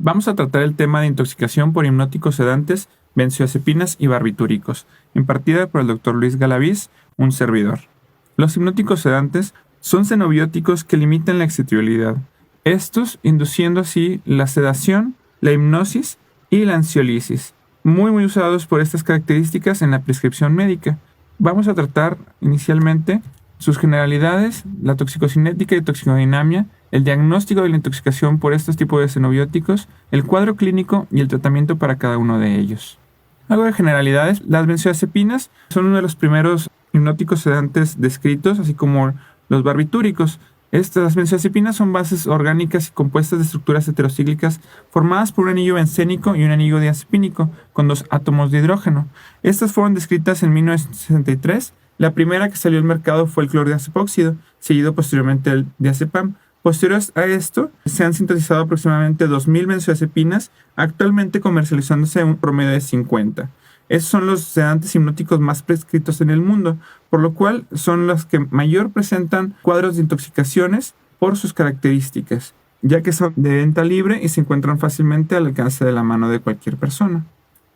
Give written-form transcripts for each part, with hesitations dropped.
Vamos a tratar el tema de intoxicación por hipnóticos sedantes, benzodiazepinas y barbitúricos, impartida por el Dr. Luis Galaviz, un servidor. Los hipnóticos sedantes son xenobióticos que limitan la excitabilidad, estos induciendo así la sedación, la hipnosis y la ansiolisis, muy usados por estas características en la prescripción médica. Vamos a tratar inicialmente sus generalidades, la toxicocinética y toxicodinamia, el diagnóstico de la intoxicación por estos tipos de xenobióticos, el cuadro clínico y el tratamiento para cada uno de ellos. Algo de generalidades, las benzodiazepinas son uno de los primeros hipnóticos sedantes descritos, así como los barbitúricos. Estas benzodiazepinas son bases orgánicas y compuestas de estructuras heterocíclicas formadas por un anillo bencénico y un anillo diazepínico con 2 átomos de hidrógeno. Estas fueron descritas en 1963. La primera que salió al mercado fue el clordiazepóxido, seguido posteriormente el diazepam. Posteriores a esto, se han sintetizado aproximadamente 2.000 benzodiazepinas, actualmente comercializándose un promedio de 50. Esos son los sedantes hipnóticos más prescritos en el mundo, por lo cual son los que mayor presentan cuadros de intoxicaciones por sus características, ya que son de venta libre y se encuentran fácilmente al alcance de la mano de cualquier persona.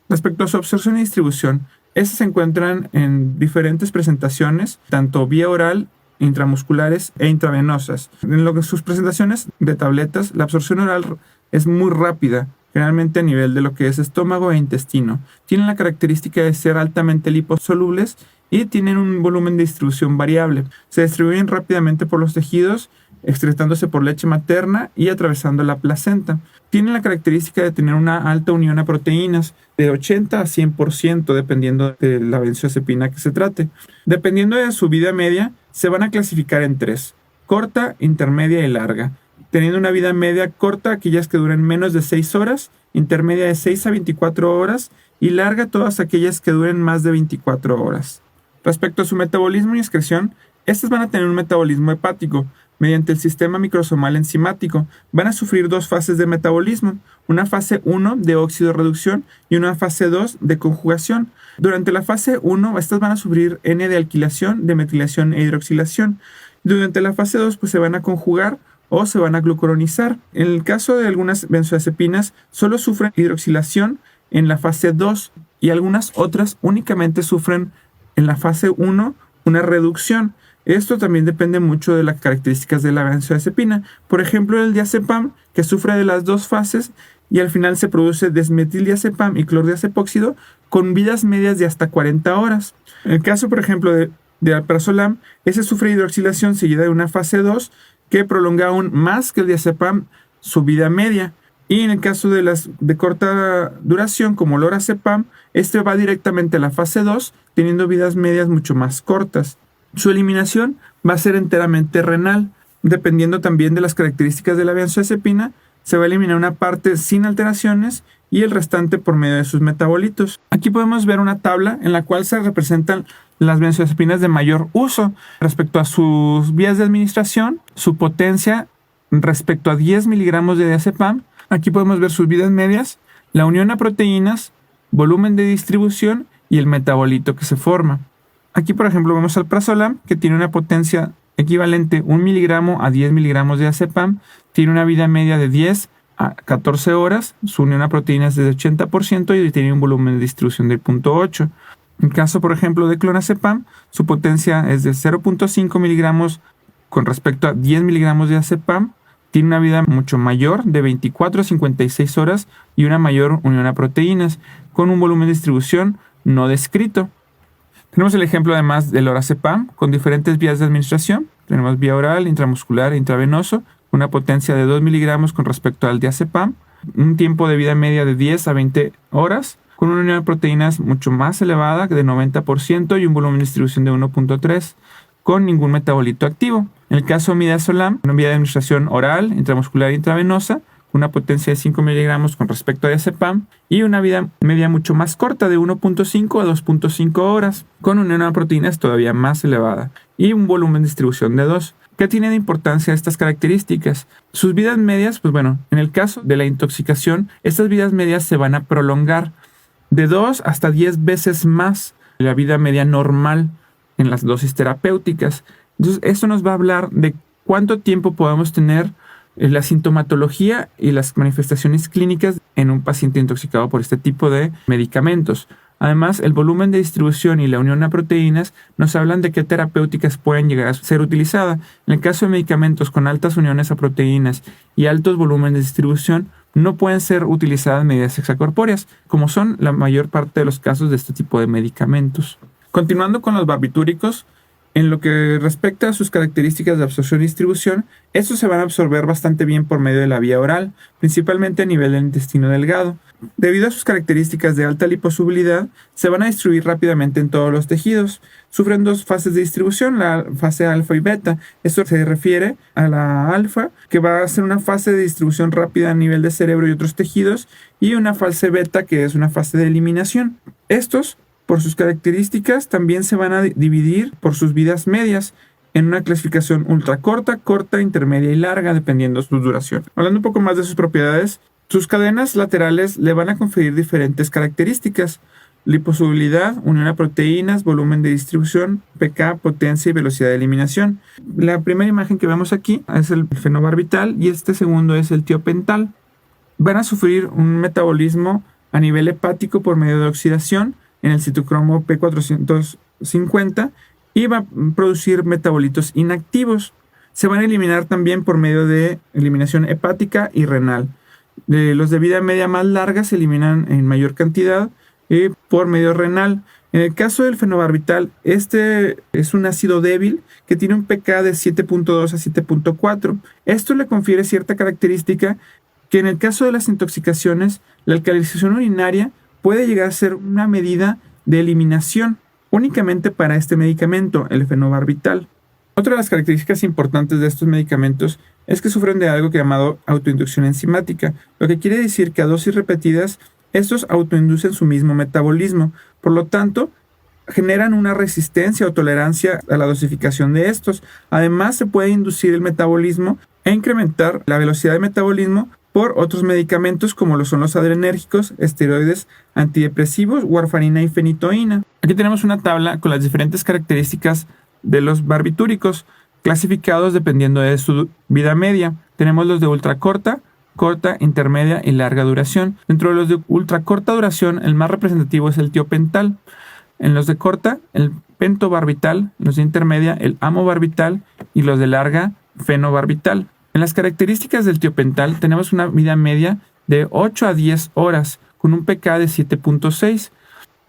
Respecto a su absorción y distribución, estas se encuentran en diferentes presentaciones, tanto vía oral, intramusculares e intravenosas. En sus presentaciones de tabletas, la absorción oral es muy rápida, generalmente a nivel de lo que es estómago e intestino. Tienen la característica de ser altamente liposolubles y tienen un volumen de distribución variable. Se distribuyen rápidamente por los tejidos, excretándose por leche materna y atravesando la placenta. Tienen la característica de tener una alta unión a proteínas, de 80 a 100%, dependiendo de la benzodiazepina que se trate. Dependiendo de su vida media, se van a clasificar en 3: corta, intermedia y larga. Teniendo una vida media corta, aquellas que duren menos de 6 horas, intermedia de 6 a 24 horas y larga todas aquellas que duren más de 24 horas. Respecto a su metabolismo y excreción, estas van a tener un metabolismo hepático mediante el sistema microsomal enzimático. Van a sufrir 2 fases de metabolismo, una fase 1 de óxido-reducción y una fase 2 de conjugación. Durante la fase 1, estas van a sufrir N de alquilación, de metilación e hidroxilación. Durante la fase 2, pues se van a conjugar o se van a glucuronizar. En el caso de algunas benzodiazepinas, solo sufren hidroxilación en la fase 2 y algunas otras únicamente sufren en la fase 1 una reducción. Esto también depende mucho de las características de la benzodiazepina. Por ejemplo, el diazepam, que sufre de las 2 fases y al final se produce desmetildiazepam y clordiazepóxido con vidas medias de hasta 40 horas. En el caso, por ejemplo, de alprazolam, ese sufre hidroxilación seguida de una fase 2 que prolonga aún más que el diazepam su vida media. Y en el caso de las de corta duración, como lorazepam, este va directamente a la fase 2, teniendo vidas medias mucho más cortas. Su eliminación va a ser enteramente renal. Dependiendo también de las características de la benzodiazepina, se va a eliminar una parte sin alteraciones y el restante por medio de sus metabolitos. Aquí podemos ver una tabla en la cual se representan las benzodiazepinas de mayor uso respecto a sus vías de administración, su potencia respecto a 10 miligramos de diazepam. Aquí podemos ver sus vidas medias, la unión a proteínas, volumen de distribución y el metabolito que se forma. Aquí, por ejemplo, vemos alprazolam, que tiene una potencia equivalente 1 miligramo a 10 miligramos de diazepam, tiene una vida media de 10 a 14 horas, su unión a proteínas es de 80% y tiene un volumen de distribución de 0.8. En el caso, por ejemplo, de clonazepam, su potencia es de 0.5 miligramos con respecto a 10 miligramos de diazepam, tiene una vida mucho mayor, de 24 a 56 horas y una mayor unión a proteínas, con un volumen de distribución no descrito. Tenemos el ejemplo además del lorazepam con diferentes vías de administración. Tenemos vía oral, intramuscular e intravenoso, una potencia de 2 miligramos con respecto al diazepam, un tiempo de vida media de 10 a 20 horas, con una unión de proteínas mucho más elevada, de 90%, y un volumen de distribución de 1.3, con ningún metabolito activo. En el caso de midazolam, una vía de administración oral, intramuscular e intravenosa, una potencia de 5 miligramos con respecto a diazepam y una vida media mucho más corta, de 1.5 a 2.5 horas, con una unión de proteínas todavía más elevada y un volumen de distribución de 2. ¿Qué tiene de importancia estas características? Sus vidas medias, pues bueno, en el caso de la intoxicación, estas vidas medias se van a prolongar de 2 hasta 10 veces más la vida media normal en las dosis terapéuticas. Entonces, esto nos va a hablar de cuánto tiempo podemos tener la sintomatología y las manifestaciones clínicas en un paciente intoxicado por este tipo de medicamentos. Además, el volumen de distribución y la unión a proteínas nos hablan de qué terapéuticas pueden llegar a ser utilizadas. En el caso de medicamentos con altas uniones a proteínas y altos volúmenes de distribución, no pueden ser utilizadas medidas extracorpóreas, como son la mayor parte de los casos de este tipo de medicamentos. Continuando con los barbitúricos, en lo que respecta a sus características de absorción y distribución, estos se van a absorber bastante bien por medio de la vía oral, principalmente a nivel del intestino delgado. Debido a sus características de alta liposolubilidad, se van a distribuir rápidamente en todos los tejidos. Sufren dos fases de distribución, la fase alfa y beta. Esto se refiere a la alfa, que va a ser una fase de distribución rápida a nivel de cerebro y otros tejidos, y una fase beta, que es una fase de eliminación. Estos, por sus características, también se van a dividir por sus vidas medias en una clasificación ultracorta, corta, intermedia y larga, dependiendo su duración. Hablando un poco más de sus propiedades, sus cadenas laterales le van a conferir diferentes características: liposolubilidad, unión a proteínas, volumen de distribución, pK, potencia y velocidad de eliminación. La primera imagen que vemos aquí es el fenobarbital y este segundo es el tiopental. Van a sufrir un metabolismo a nivel hepático por medio de oxidación en el citocromo P450 y va a producir metabolitos inactivos. Se van a eliminar también por medio de eliminación hepática y renal. Los de vida media más larga se eliminan en mayor cantidad por medio renal. En el caso del fenobarbital, este es un ácido débil que tiene un pK de 7.2 a 7.4. Esto le confiere cierta característica que en el caso de las intoxicaciones, la alcalinización urinaria puede llegar a ser una medida de eliminación únicamente para este medicamento, el fenobarbital. Otra de las características importantes de estos medicamentos es que sufren de algo llamado autoinducción enzimática, lo que quiere decir que a dosis repetidas estos autoinducen su mismo metabolismo, por lo tanto generan una resistencia o tolerancia a la dosificación de estos. Además, se puede inducir el metabolismo e incrementar la velocidad de metabolismo por otros medicamentos como lo son los adrenérgicos, esteroides, antidepresivos, warfarina y fenitoína. Aquí tenemos una tabla con las diferentes características de los barbitúricos, clasificados dependiendo de su vida media. Tenemos los de ultracorta, corta, intermedia y larga duración. Dentro de los de ultracorta duración, el más representativo es el tiopental. En los de corta, el pentobarbital, los de intermedia, el amobarbital y los de larga, fenobarbital. En las características del tiopental tenemos una vida media de 8 a 10 horas con un pK de 7.6.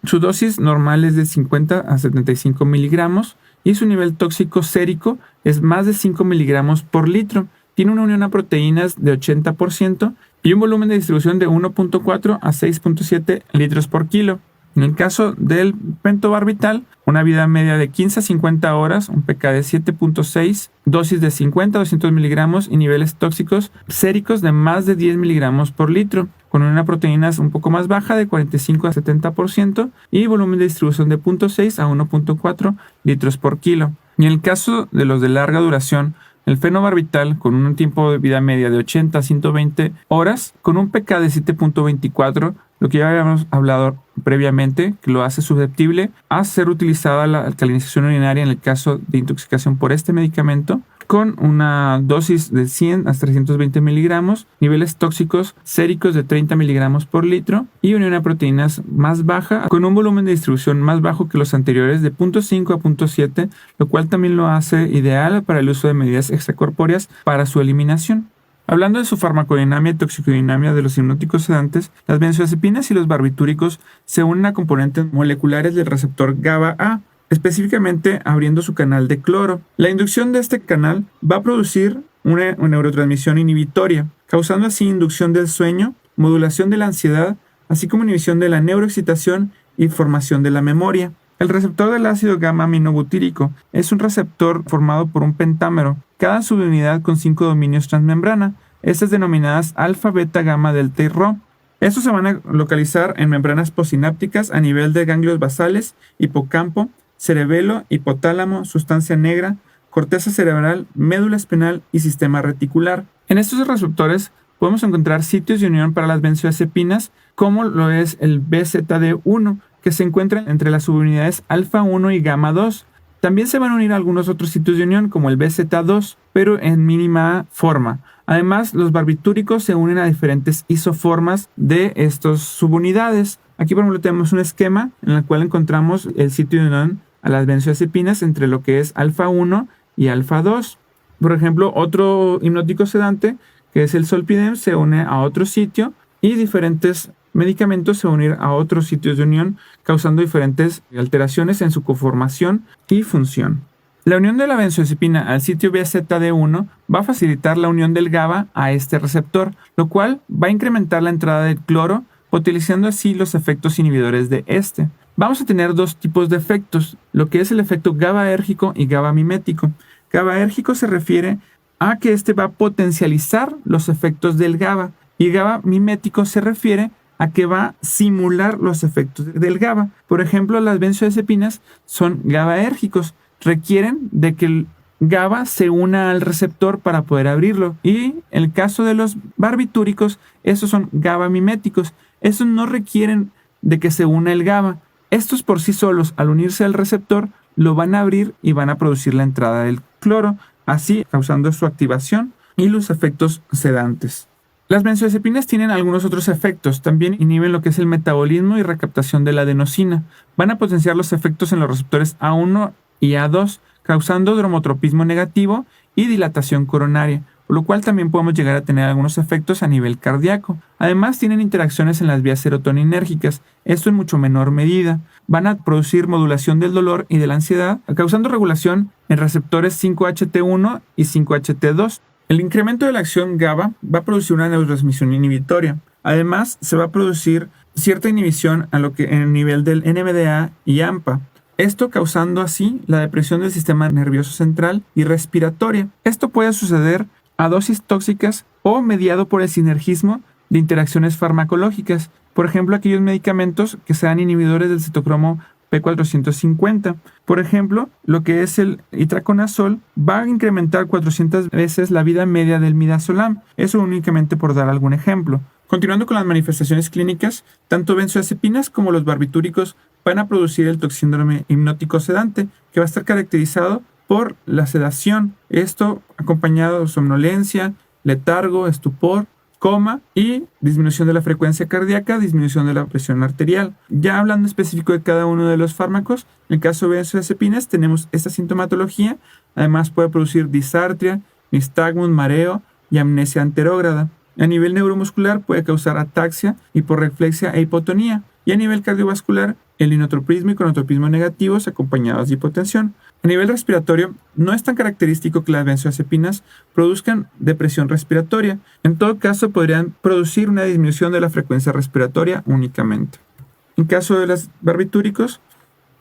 Su dosis normal es de 50 a 75 miligramos y su nivel tóxico sérico es más de 5 miligramos por litro. Tiene una unión a proteínas de 80% y un volumen de distribución de 1.4 a 6.7 litros por kilo. En el caso del pentobarbital, una vida media de 15 a 50 horas, un pK de 7.6, dosis de 50 a 200 miligramos y niveles tóxicos séricos de más de 10 miligramos por litro, con una proteína un poco más baja de 45 a 70% y volumen de distribución de 0.6 a 1.4 litros por kilo. Y en el caso de los de larga duración, el fenobarbital, con un tiempo de vida media de 80 a 120 horas, con un pK de 7.24, lo que ya habíamos hablado previamente, que lo hace susceptible a ser utilizada la alcalinización urinaria en el caso de intoxicación por este medicamento, con una dosis de 100 hasta 320 miligramos, niveles tóxicos séricos de 30 miligramos por litro y unión a proteínas más baja, con un volumen de distribución más bajo que los anteriores de 0.5 a 0.7, lo cual también lo hace ideal para el uso de medidas extracorpóreas para su eliminación. Hablando de su farmacodinamia y toxicodinamia de los hipnóticos sedantes, las benzodiazepinas y los barbitúricos se unen a componentes moleculares del receptor GABA-A, específicamente abriendo su canal de cloro. La inducción de este canal va a producir una neurotransmisión inhibitoria, causando así inducción del sueño, modulación de la ansiedad, así como inhibición de la neuroexcitación y formación de la memoria. El receptor del ácido gamma-aminobutírico es un receptor formado por un pentámero, cada subunidad con 5 dominios transmembrana, estas denominadas alfa, beta, gamma, delta y rho. Estos se van a localizar en membranas postsinápticas a nivel de ganglios basales, hipocampo, cerebelo, hipotálamo, sustancia negra, corteza cerebral, médula espinal y sistema reticular. En estos receptores podemos encontrar sitios de unión para las benzodiazepinas, como lo es el BZD1, que se encuentra entre las subunidades alfa 1 y gamma 2. También se van a unir algunos otros sitios de unión como el BZ2, pero en mínima forma. Además, los barbitúricos se unen a diferentes isoformas de estos subunidades. Aquí, por ejemplo, tenemos un esquema en el cual encontramos el sitio de unión a las benzodiazepinas entre lo que es alfa 1 y alfa 2. Por ejemplo, otro hipnótico sedante, que es el zolpidem, se une a otro sitio y diferentes medicamentos se unen a otros sitios de unión, causando diferentes alteraciones en su conformación y función. La unión de la benzodiazepina al sitio BZD1 va a facilitar la unión del GABA a este receptor, lo cual va a incrementar la entrada del cloro, potenciando así los efectos inhibidores de este. Vamos a tener dos tipos de efectos, lo que es el efecto GABAérgico y GABA mimético. GABAérgico se refiere a que este va a potencializar los efectos del GABA y GABA mimético se refiere a que va a simular los efectos del GABA. Por ejemplo, las benzodiazepinas son GABAérgicos, requieren de que el GABA se una al receptor para poder abrirlo. Y en el caso de los barbitúricos, estos son GABA miméticos. Estos no requieren de que se una el GABA. Estos por sí solos, al unirse al receptor, lo van a abrir y van a producir la entrada del cloro, así causando su activación y los efectos sedantes. Las benzodiazepinas tienen algunos otros efectos. También inhiben lo que es el metabolismo y recaptación de la adenosina. Van a potenciar los efectos en los receptores A1 y A2, causando dromotropismo negativo y dilatación coronaria, por lo cual también podemos llegar a tener algunos efectos a nivel cardíaco. Además, tienen interacciones en las vías serotoninérgicas, esto en mucho menor medida. Van a producir modulación del dolor y de la ansiedad, causando regulación en receptores 5-HT1 y 5-HT2. El incremento de la acción GABA va a producir una neurotransmisión inhibitoria. Además, se va a producir cierta inhibición a lo que en el nivel del NMDA y AMPA. Esto causando así la depresión del sistema nervioso central y respiratoria. Esto puede suceder a dosis tóxicas o mediado por el sinergismo de interacciones farmacológicas. Por ejemplo, aquellos medicamentos que sean inhibidores del citocromo P450. Por ejemplo, lo que es el itraconazol va a incrementar 400 veces la vida media del midazolam. Eso únicamente por dar algún ejemplo. Continuando con las manifestaciones clínicas, tanto benzodiazepinas como los barbitúricos van a producir el toxíndrome hipnótico sedante, que va a estar caracterizado por la sedación. Esto acompañado de somnolencia, letargo, estupor, coma y disminución de la frecuencia cardíaca, disminución de la presión arterial. Ya hablando específico de cada uno de los fármacos, en el caso de benzodiazepinas tenemos esta sintomatología. Además puede producir disartria, nistagmus, mareo y amnesia anterógrada. A nivel neuromuscular puede causar ataxia, hiporreflexia e hipotonía. Y a nivel cardiovascular, el inotropismo y cronotropismo negativos acompañados de hipotensión. A nivel respiratorio, no es tan característico que las benzodiazepinas produzcan depresión respiratoria. En todo caso, podrían producir una disminución de la frecuencia respiratoria únicamente. En caso de los barbitúricos,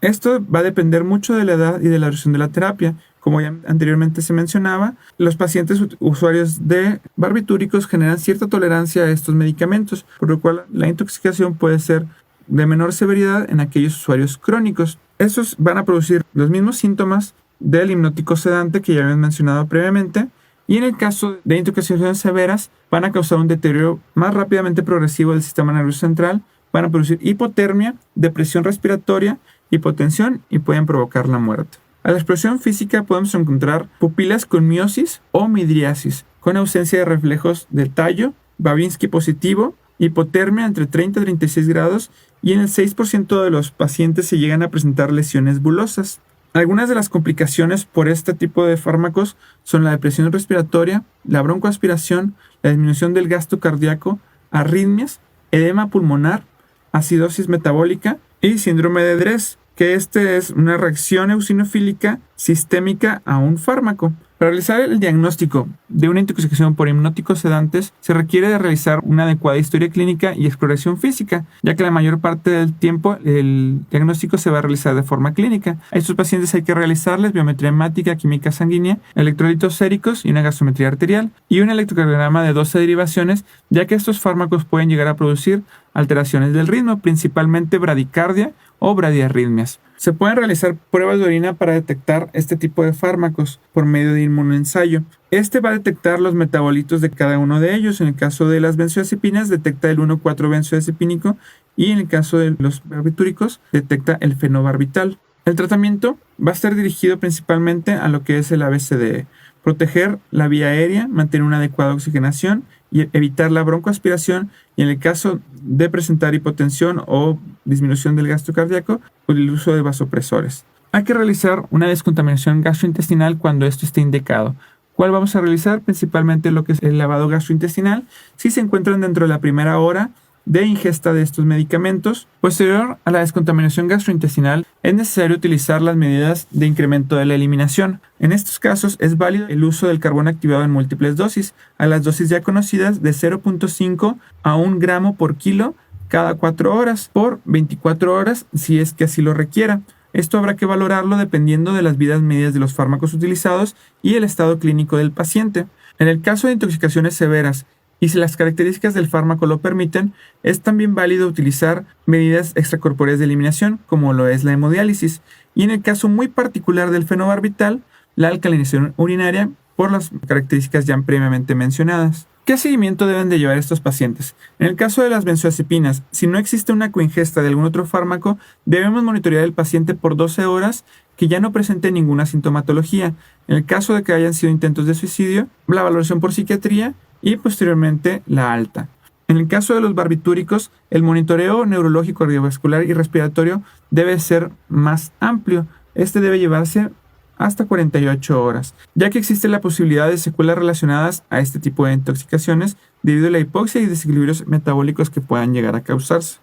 esto va a depender mucho de la edad y de la duración de la terapia. Como ya anteriormente se mencionaba, los pacientes usuarios de barbitúricos generan cierta tolerancia a estos medicamentos, por lo cual la intoxicación puede ser de menor severidad en aquellos usuarios crónicos. Estos van a producir los mismos síntomas del hipnótico sedante que ya habían mencionado previamente, y en el caso de intoxicaciones severas van a causar un deterioro más rápidamente progresivo del sistema nervioso central, van a producir hipotermia, depresión respiratoria, hipotensión y pueden provocar la muerte. A la expresión física podemos encontrar pupilas con miosis o midriasis, con ausencia de reflejos del tallo, Babinski positivo, hipotermia entre 30 y 36 grados y en el 6% de los pacientes se llegan a presentar lesiones bulosas. Algunas de las complicaciones por este tipo de fármacos son la depresión respiratoria, la broncoaspiración, la disminución del gasto cardíaco, arritmias, edema pulmonar, acidosis metabólica y síndrome de Dres, que es una reacción eosinofílica sistémica a un fármaco. Para realizar el diagnóstico de una intoxicación por hipnóticos sedantes se requiere de realizar una adecuada historia clínica y exploración física, ya que la mayor parte del tiempo el diagnóstico se va a realizar de forma clínica. A estos pacientes hay que realizarles biometría hemática, química sanguínea, electrolitos séricos y una gasometría arterial y un electrocardiograma de 12 derivaciones, ya que estos fármacos pueden llegar a producir alteraciones del ritmo, principalmente bradicardia o bradiarritmias. Se pueden realizar pruebas de orina para detectar este tipo de fármacos por medio de inmunoensayo. Este va a detectar los metabolitos de cada uno de ellos. En el caso de las benzodiazepinas detecta el 1,4-benzodiazepínico y en el caso de los barbitúricos detecta el fenobarbital. El tratamiento va a estar dirigido principalmente a lo que es el ABCDE. proteger la vía aérea, mantener una adecuada oxigenación y evitar la broncoaspiración, y en el caso de presentar hipotensión o disminución del gasto cardíaco, el uso de vasopresores. Hay que realizar una descontaminación gastrointestinal cuando esto esté indicado. ¿Cuál vamos a realizar? Principalmente lo que es el lavado gastrointestinal si se encuentran dentro de la primera hora de ingesta de estos medicamentos. Posterior a la descontaminación gastrointestinal, es necesario utilizar las medidas de incremento de la eliminación. En estos casos es válido el uso del carbón activado en múltiples dosis, a las dosis ya conocidas de 0.5 a 1 gramo por kilo cada 4 horas por 24 horas si es que así lo requiera. Esto habrá que valorarlo dependiendo de las vidas medias de los fármacos utilizados y el estado clínico del paciente. En el caso de intoxicaciones severas y si las características del fármaco lo permiten, es también válido utilizar medidas extracorpóreas de eliminación, como lo es la hemodiálisis, y en el caso muy particular del fenobarbital, la alcalinización urinaria por las características ya previamente mencionadas. ¿Qué seguimiento deben de llevar estos pacientes? En el caso de las benzodiazepinas, si no existe una coingesta de algún otro fármaco, debemos monitorear al paciente por 12 horas que ya no presente ninguna sintomatología. En el caso de que hayan sido intentos de suicidio, la valoración por psiquiatría y posteriormente la alta. En el caso de los barbitúricos, el monitoreo neurológico, cardiovascular y respiratorio debe ser más amplio. Este debe llevarse hasta 48 horas, ya que existe la posibilidad de secuelas relacionadas a este tipo de intoxicaciones debido a la hipoxia y desequilibrios metabólicos que puedan llegar a causarse.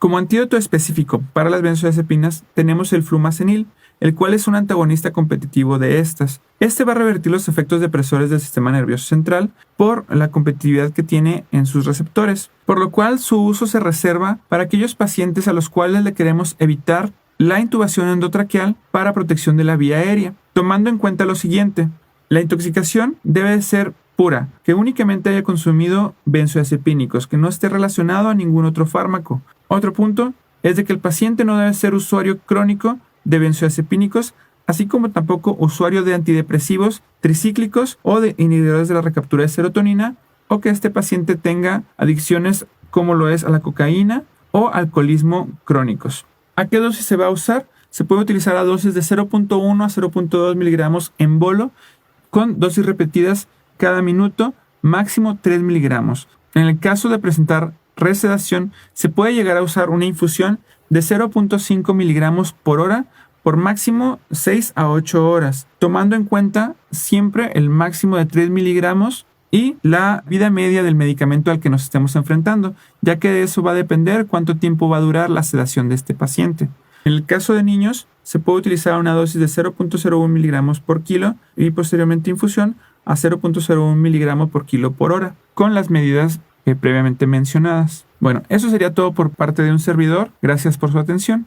Como antídoto específico para las benzodiazepinas tenemos el flumazenil, el cual es un antagonista competitivo de estas. Este va a revertir los efectos depresores del sistema nervioso central por la competitividad que tiene en sus receptores, por lo cual su uso se reserva para aquellos pacientes a los cuales le queremos evitar la intubación endotraqueal para protección de la vía aérea, tomando en cuenta lo siguiente: la intoxicación debe ser pura, que únicamente haya consumido benzodiazepínicos, que no esté relacionado a ningún otro fármaco. Otro punto es de que el paciente no debe ser usuario crónico de benzodiazepínicos, así como tampoco usuario de antidepresivos tricíclicos o de inhibidores de la recaptura de serotonina, o que este paciente tenga adicciones como lo es a la cocaína o alcoholismo crónicos. ¿A qué dosis se va a usar? Se puede utilizar a dosis de 0.1 a 0.2 miligramos en bolo, con dosis repetidas cada minuto, máximo 3 miligramos. En el caso de presentar resedación, se puede llegar a usar una infusión de 0.5 miligramos por hora por máximo 6 a 8 horas, tomando en cuenta siempre el máximo de 3 miligramos y la vida media del medicamento al que nos estemos enfrentando, ya que de eso va a depender cuánto tiempo va a durar la sedación de este paciente. En el caso de niños, se puede utilizar una dosis de 0.01 miligramos por kilo y posteriormente infusión a 0.01 miligramos por kilo por hora, con las medidas previamente mencionadas. Bueno, eso sería todo por parte de un servidor. Gracias por su atención.